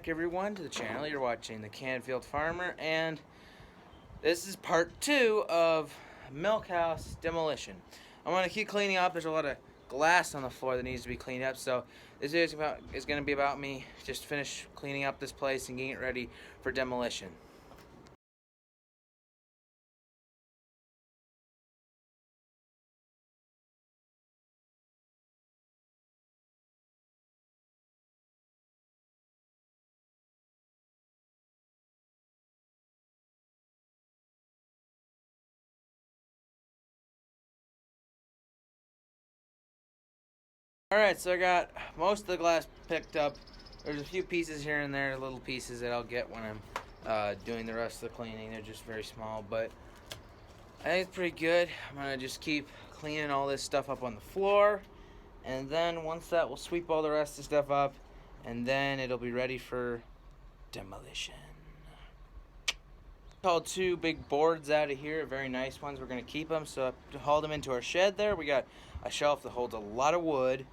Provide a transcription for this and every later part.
back, everyone, to the channel. You're watching the Canfield Farmer, and this is part 2 of Milk House demolition. I'm going to keep cleaning up. There's a lot of glass on the floor that needs to be cleaned up, so this is going to be about me just finish cleaning up this place and getting it ready for demolition. Alright, so I got most of the glass picked up. There's a few pieces here and there, little pieces that I'll get when I'm doing the rest of the cleaning. They're just very small, but I think it's pretty good. I'm going to just keep cleaning all this stuff up on the floor, and then once that, we'll sweep all the rest of the stuff up, and then it'll be ready for demolition. Hauled 2 big boards out of here, very nice ones. We're going to keep them, so I hauled them into our shed there. We got a shelf that holds a lot of wood.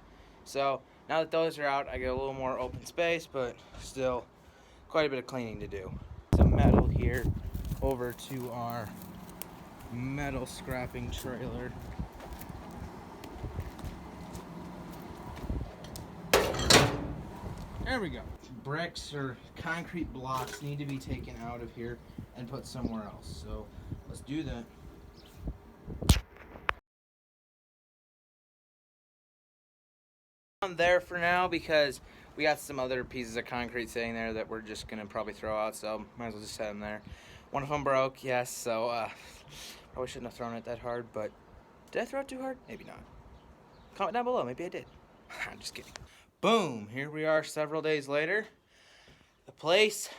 So now that those are out, I get a little more open space, but still quite a bit of cleaning to do. Some metal here over to our metal scrapping trailer. There we go. Bricks or concrete blocks need to be taken out of here and put somewhere else. So let's do that. On there for now because we got some other pieces of concrete sitting there that we're just gonna probably throw out, so might as well just set them there. One of them broke, yes, so probably shouldn't have thrown it that hard, but did I throw it too hard? Maybe not. Comment down below, maybe I did. I'm just kidding. Boom, here we are several days later. The place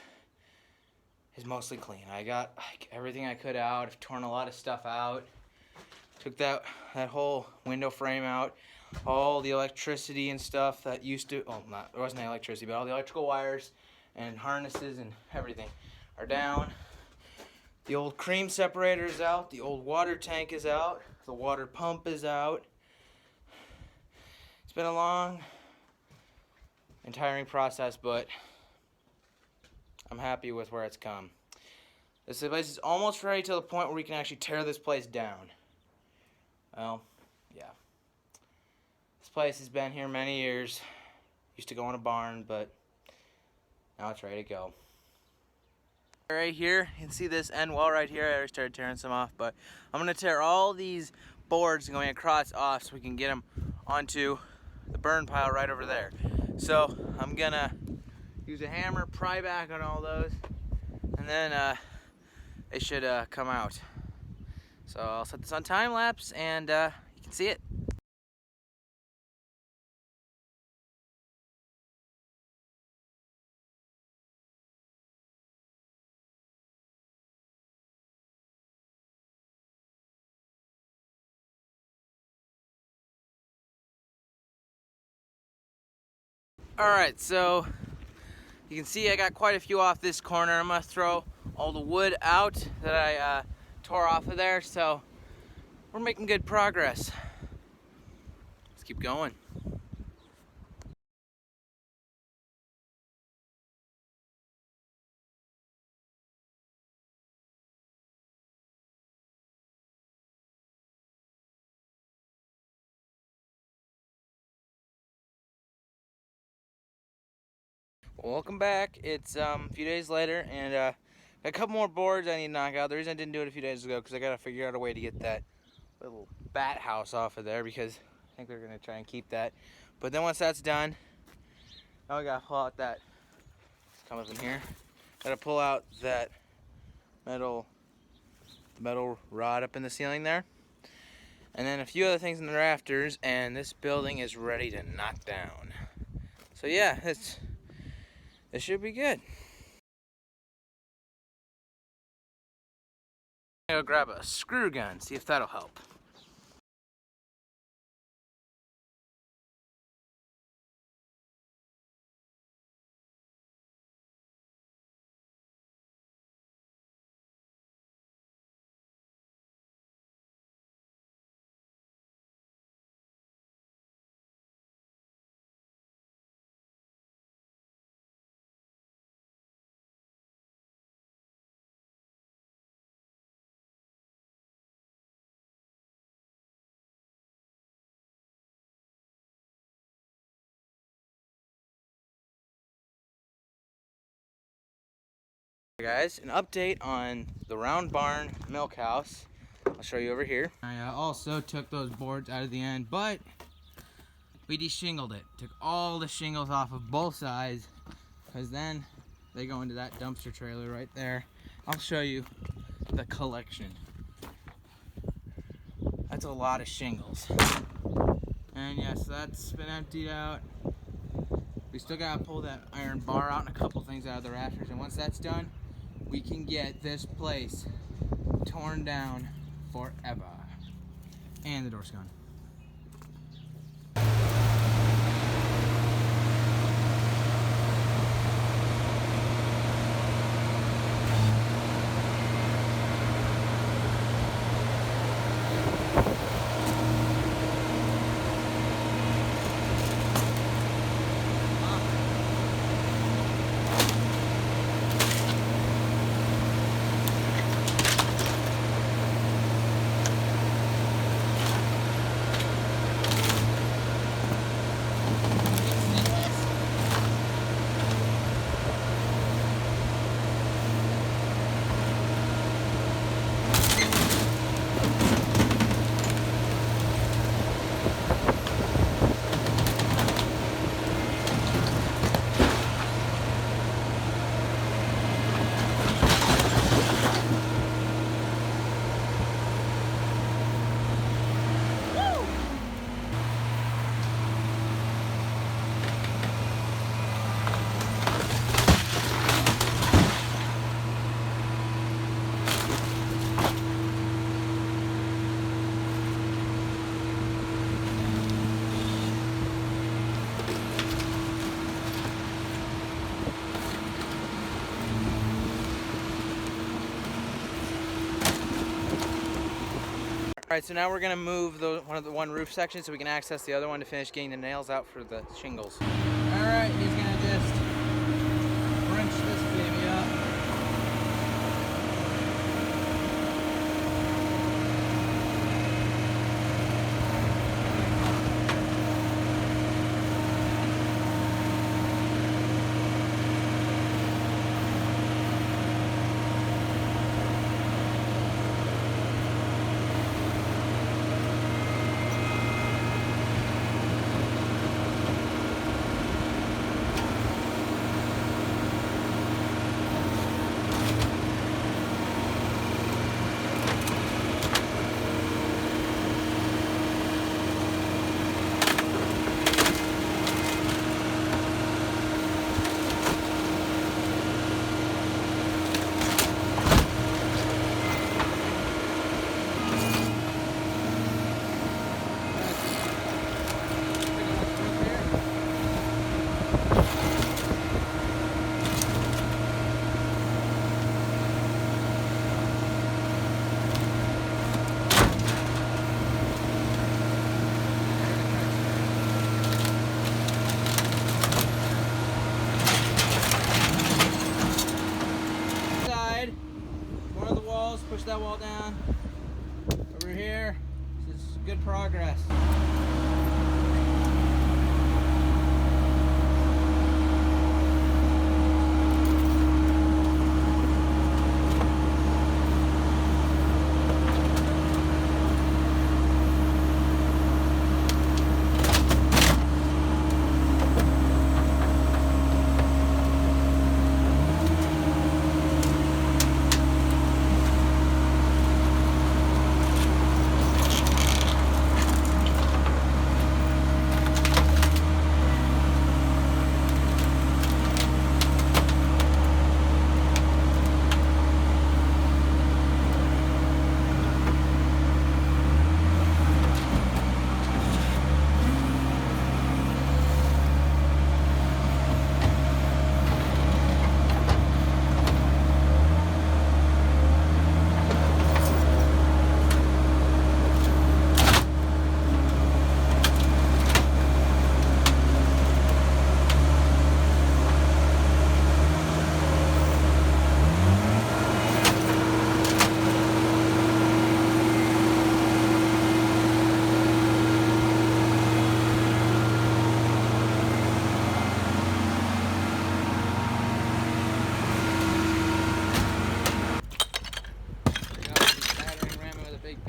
is mostly clean. I got everything I could out. I've torn a lot of stuff out. Took that whole window frame out. All the electricity and stuff that used to, there wasn't any electricity, but all the electrical wires and harnesses and everything are down. The old cream separator is out. The old water tank is out. The water pump is out. It's been a long and tiring process, but I'm happy with where it's come. This place is almost ready to the point where we can actually tear this place down. Well, yeah. This place has been here many years. Used to go in a barn, but now it's ready to go. Right here, you can see this end wall right here. I already started tearing some off, but I'm going to tear all these boards going across off so we can get them onto the burn pile right over there. So I'm going to use a hammer, pry back on all those, and then they should come out. So I'll set this on time lapse and you can see it. Alright, so you can see I got quite a few off this corner. I'm going to throw all the wood out that I tore off of there, so we're making good progress. Let's keep going. Welcome back. It's a few days later, and got a couple more boards I need to knock out. The reason I didn't do it a few days ago because I got to figure out a way to get that little bat house off of there because I think they're going to try and keep that. But then once that's done, now we got to pull out that, come up in here, got to pull out that metal rod up in the ceiling there. And then a few other things in the rafters, and this building is ready to knock down. So yeah, this should be good. I'm gonna go grab a screw gun, see if that'll help. Hey guys, an update on the round barn milk house. I'll show you over here. I also took those boards out of the end, but we deshingled it. Took all the shingles off of both sides, because then they go into that dumpster trailer right there. I'll show you the collection. That's a lot of shingles. And yes, that's been emptied out. We still gotta pull that iron bar out and a couple things out of the rafters, and once that's done, we can get this place torn down forever. And the door's gone. Alright, so now we're going to move one roof section so we can access the other one to finish getting the nails out for the shingles. Alright, he's going to just wrench this baby up. Push that wall down. Over here, this is good progress.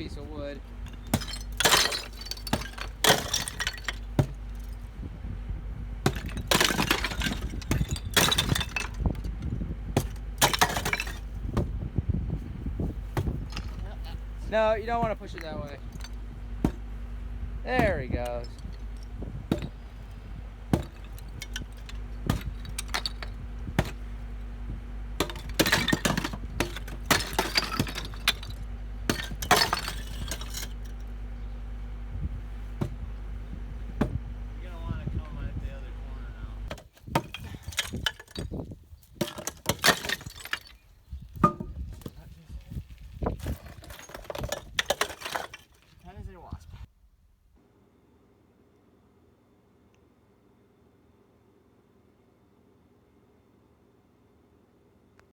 piece of wood. No, you don't want to push it that way. There he goes.